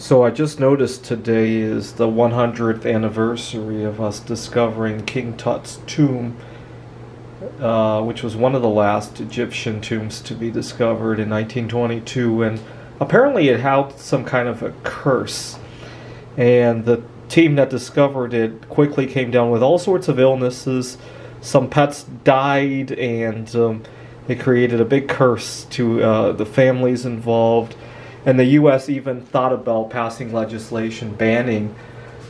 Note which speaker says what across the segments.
Speaker 1: So I just noticed today is the 100th anniversary of us discovering King Tut's tomb, which was one of the last Egyptian tombs to be discovered in 1922, and apparently it held some kind of a curse. And the team that discovered it quickly came down with all sorts of illnesses. Some pets died, and it created a big curse to the families involved. And the U.S. even thought about passing legislation banning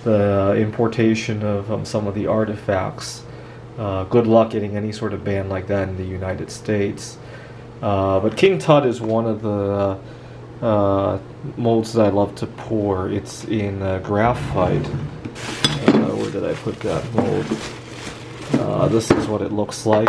Speaker 1: the importation of some of the artifacts. Good luck getting any sort of ban like that in the United States. But King Tut is one of the molds that I love to pour. It's in graphite. Where did I put that mold? This is what it looks like.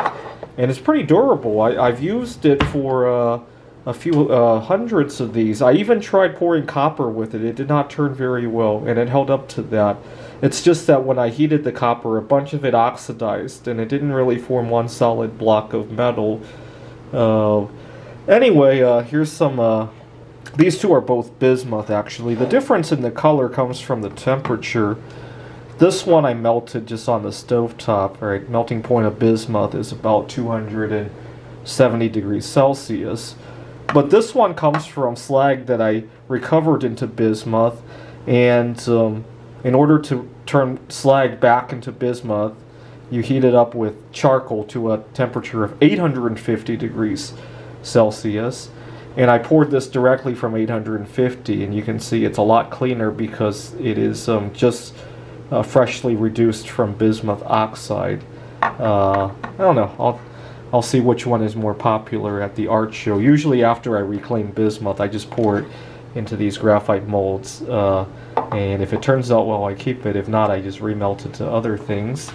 Speaker 1: And it's pretty durable. I've used it for a few hundreds of these. I even tried pouring copper with it. It did not turn very well, and it held up to that. It's just that when I heated the copper, a bunch of it oxidized, and it didn't really form one solid block of metal. Anyway, here's some... these two are both bismuth, actually. The difference in the color comes from the temperature. This one I melted just on the stovetop. Right? Melting point of bismuth is about 270 degrees Celsius. But this one comes from slag that I recovered into bismuth, and in order to turn slag back into bismuth, you heat it up with charcoal to a temperature of 850 degrees Celsius. And I poured this directly from 850, and you can see it's a lot cleaner because it is just freshly reduced from bismuth oxide. I don't know. I'll see which one is more popular at the art show. Usually after I reclaim bismuth, I just pour it into these graphite molds. And if it turns out well, I keep it. If not, I just remelt it to other things.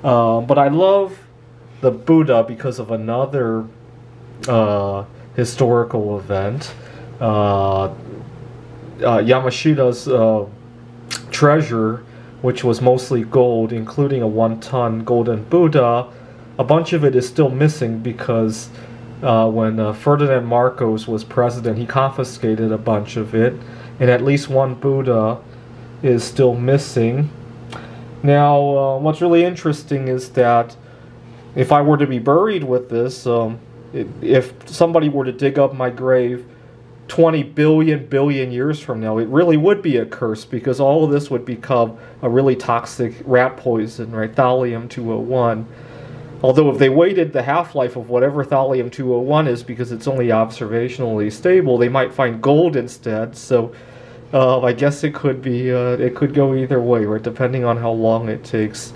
Speaker 1: But I love the Buddha because of another historical event. Yamashita's treasure, which was mostly gold, including a 1-ton golden Buddha. A bunch of it is still missing because when Ferdinand Marcos was president, he confiscated a bunch of it, and at least one Buddha is still missing. Now, what's really interesting is that if I were to be buried with this, if somebody were to dig up my grave 20 billion years from now, it really would be a curse, because all of this would become a really toxic rat poison, right? Thallium-201. Although if they waited the half-life of whatever thallium-201 is, because it's only observationally stable, they might find gold instead. So I guess it could be, it could go either way, right? Depending on how long it takes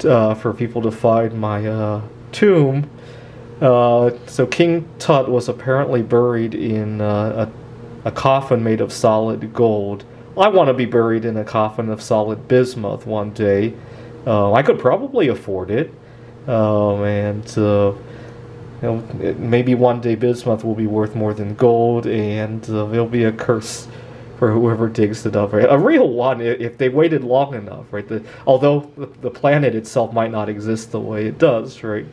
Speaker 1: for people to find my tomb. So King Tut was apparently buried in a coffin made of solid gold. I want to be buried in a coffin of solid bismuth one day. I could probably afford it. Maybe one day bismuth will be worth more than gold, and it'll be a curse for whoever digs it up. Right? A real one, if they waited long enough, right? Although the planet itself might not exist the way it does, right?